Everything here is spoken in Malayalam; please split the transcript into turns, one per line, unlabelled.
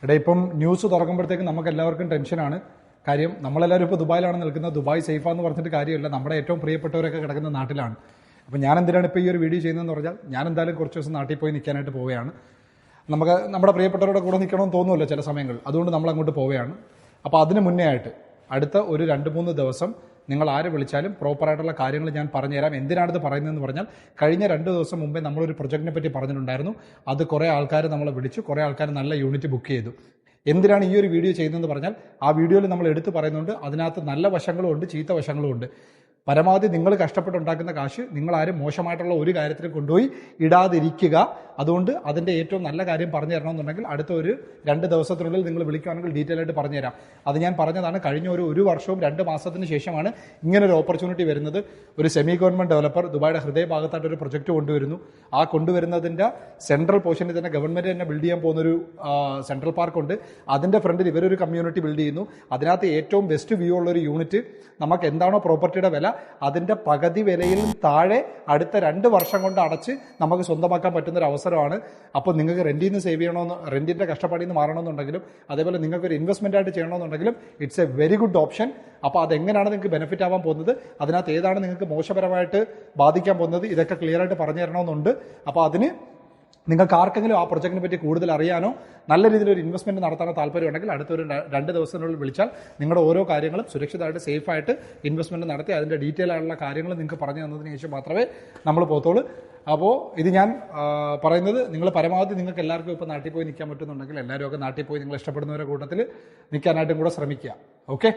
എടാ ഇപ്പം ന്യൂസ് തുറക്കുമ്പോഴത്തേക്കും നമുക്ക് എല്ലാവർക്കും ടെൻഷനാണ്. കാര്യം നമ്മളെല്ലാവരും ഇപ്പോൾ ദുബായിലാണ് നിൽക്കുന്നത്. ദുബായ് സേഫാന്ന് പറഞ്ഞിട്ട് കാര്യമില്ല, നമ്മുടെ ഏറ്റവും പ്രിയപ്പെട്ടവരൊക്കെ കിടക്കുന്ന നാട്ടിലാണ്. അപ്പോൾ ഞാൻ എന്തിനാണ് ഇപ്പോൾ ഈ ഒരു വീഡിയോ ചെയ്യുന്നതെന്ന് പറഞ്ഞാൽ, ഞാൻ എന്തായാലും കുറച്ച് ദിവസം നാട്ടിൽ പോയി നിൽക്കാനായിട്ട് പോവുകയാണ്. നമുക്ക് നമ്മുടെ പ്രിയപ്പെട്ടവരുടെ കൂടെ നിൽക്കണമെന്ന് തോന്നുമല്ലോ ചില സമയങ്ങൾ, അതുകൊണ്ട് നമ്മൾ അങ്ങോട്ട് പോവുകയാണ്. അപ്പോൾ അതിന് മുന്നേ ആയിട്ട് അടുത്ത ഒരു 2-3 ദിവസം നിങ്ങൾ ആര് വിളിച്ചാലും പ്രോപ്പറായിട്ടുള്ള കാര്യങ്ങൾ ഞാൻ പറഞ്ഞുതരാം. എന്തിനാണിത് പറയുന്നതെന്ന് പറഞ്ഞാൽ, കഴിഞ്ഞ 2 ദിവസം മുമ്പേ നമ്മളൊരു പ്രൊജക്റ്റിനെ പറ്റി പറഞ്ഞിട്ടുണ്ടായിരുന്നു. അത് കുറേ ആൾക്കാർ നമ്മളെ വിളിച്ചു, കുറേ ആൾക്കാർ നല്ല യൂണിറ്റ് ബുക്ക് ചെയ്തു. എന്തിനാണ് ഈ ഒരു വീഡിയോ ചെയ്യുന്നതെന്ന് പറഞ്ഞാൽ, ആ വീഡിയോയിൽ നമ്മൾ എടുത്ത് പറയുന്നുണ്ട്, അതിനകത്ത് നല്ല വശങ്ങളും ഉണ്ട്, ചീത്ത വശങ്ങളും ഉണ്ട്. പരമാവധി നിങ്ങൾ കഷ്ടപ്പെട്ടുണ്ടാക്കുന്ന കാശ് നിങ്ങൾ ആരും മോശമായിട്ടുള്ള ഒരു കാര്യത്തിൽ കൊണ്ടുപോയി ഇടാതിരിക്കുക. അതുകൊണ്ട് അതിൻ്റെ ഏറ്റവും നല്ല കാര്യം പറഞ്ഞു തരണമെന്നുണ്ടെങ്കിൽ അടുത്ത ഒരു 2 ദിവസത്തിനുള്ളിൽ നിങ്ങൾ വിളിക്കുകയാണെങ്കിൽ ഡീറ്റെയിൽ ആയിട്ട് പറഞ്ഞുതരാം. അത് ഞാൻ പറഞ്ഞതാണ്. കഴിഞ്ഞ ഒരു വർഷവും 2 മാസത്തിന് ശേഷമാണ് ഇങ്ങനൊരു ഓപ്പർച്യൂണിറ്റി വരുന്നത്. ഒരു സെമി ഗവൺമെൻറ് ഡെവലപ്പർ ദുബായിയുടെ ഹൃദയഭാഗത്തായിട്ട് ഒരു പ്രൊജക്റ്റ് കൊണ്ടുവരുന്നു. ആ കൊണ്ടുവരുന്നതിൻ്റെ സെൻട്രൽ പോർഷനിൽ തന്നെ ഗവൺമെൻറ് തന്നെ ബിൽഡ് ചെയ്യാൻ പോകുന്നൊരു സെൻട്രൽ പാർക്കുണ്ട്. അതിൻ്റെ ഫ്രണ്ടിൽ ഇവരൊരു കമ്മ്യൂണിറ്റി ബിൽഡ് ചെയ്യുന്നു. അതിനകത്ത് ഏറ്റവും ബെസ്റ്റ് വ്യൂ ഉള്ളൊരു യൂണിറ്റ്, നമുക്ക് എന്താണോ പ്രോപ്പർട്ടിയുടെ വില അതിൻ്റെ പകുതി വിലയിൽ താഴെ അടുത്ത 2 വർഷം കൊണ്ട് അടച്ച് നമുക്ക് സ്വന്തമാക്കാൻ പറ്റുന്നൊരു അവസരമാണ്. അപ്പോൾ നിങ്ങൾക്ക് റെൻറ്റിൽ നിന്ന് സേവ് ചെയ്യണമെന്ന്, റെൻറ്റിൻ്റെ കഷ്ടപ്പാടിൽ നിന്ന് മാറണമെന്നുണ്ടെങ്കിലും, അതേപോലെ നിങ്ങൾക്കൊരു ഇൻവെസ്റ്റ്മെൻ്റ് ആയിട്ട് ചെയ്യണമെന്നുണ്ടെങ്കിലും it's a very good option. അപ്പോൾ അതെങ്ങനെയാണ് നിങ്ങൾക്ക് ബെനിഫിറ്റ് ആവാൻ പോകുന്നത്, അതിനകത്ത് ഏതാണ് നിങ്ങൾക്ക് മോശപരമായിട്ട് ബാധിക്കാൻ പോകുന്നത്, ഇതൊക്കെ ക്ലിയർ ആയിട്ട് പറഞ്ഞു തരണമെന്നുണ്ട്. അപ്പോൾ അതിന് നിങ്ങൾക്ക് ആർക്കെങ്കിലും ആ പ്രൊജക്റ്റിനെ പറ്റി കൂടുതൽ അറിയാനോ നല്ല രീതിയിൽ ഒരു ഇൻവെസ്റ്റ്മെന്റ് നടത്താനോ താല്പര്യമുണ്ടെങ്കിൽ അടുത്തൊരു 2 ദിവസത്തിനുള്ളിൽ വിളിച്ചാൽ നിങ്ങളുടെ ഓരോ കാര്യങ്ങളും സുരക്ഷിതമായിട്ട് സേഫായിട്ട് ഇൻവെസ്റ്റ്മെന്റ് നടത്തി അതിൻ്റെ ഡീറ്റെയിൽ ആയിട്ടുള്ള കാര്യങ്ങൾ നിങ്ങൾക്ക് പറഞ്ഞു തന്നതിന് ശേഷം മാത്രമേ നമ്മൾ പോകത്തുള്ളൂ. അപ്പോൾ ഇത് ഞാൻ പറയുന്നത്, നിങ്ങൾ പരമാവധി നിങ്ങൾക്ക് എല്ലാവർക്കും ഇപ്പോൾ നാട്ടിൽ പോയി നിൽക്കാൻ പറ്റുന്നുണ്ടെങ്കിൽ എല്ലാവരും ഒക്കെ നാട്ടിൽ പോയി നിങ്ങൾ ഇഷ്ടപ്പെടുന്നവരുടെ കൂട്ടത്തിൽ നിൽക്കാനായിട്ടും കൂടെ ശ്രമിക്കുക. ഓക്കെ.